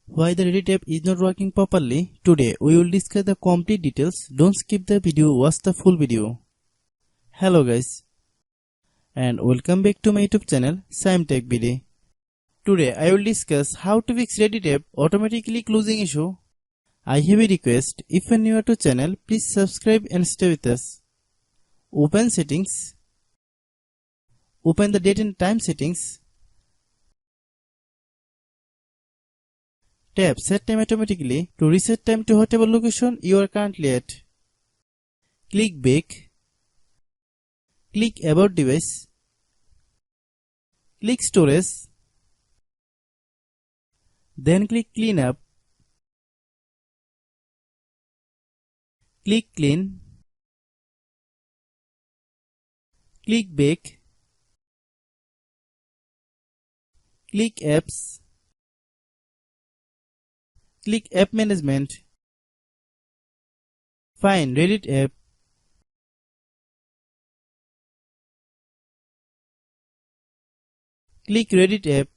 Why the Reddit app is not working properly? Today we will discuss the complete details. Don't skip the video, watch the full video. Hello guys and welcome back to my YouTube channel Shaem Tech Video. Today I will discuss how to fix Reddit app automatically closing issue. I have a request, if you are new to channel, please subscribe and stay with us. Open settings. Open the date and time settings. Tap set time automatically to reset time to whatever location you are currently at. Click back. Click about device. Click storage. Then click clean up. Click clean. Click back. Click apps. Click app management. Find Reddit app. Click Reddit app.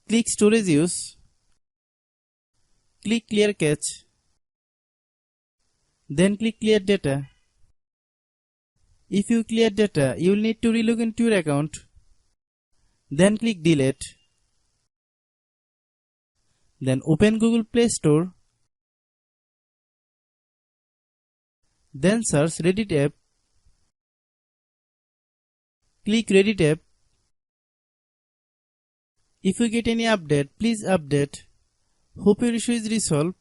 Click storage use. Click clear cache. Then click clear data. If you clear data, you will need to relog into your account. Then click delete. Then open Google Play Store. Then search Reddit app. Click Reddit app. If you get any update, please update. Hope your issue is resolved.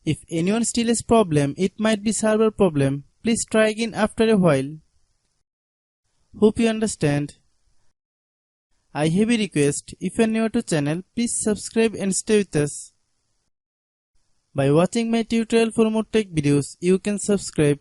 If anyone still has problem, it might be server problem. Please try again after a while. Hope you understand. I have a request, if you are new to channel, please subscribe and stay with us. By watching my tutorial for more tech videos, you can subscribe.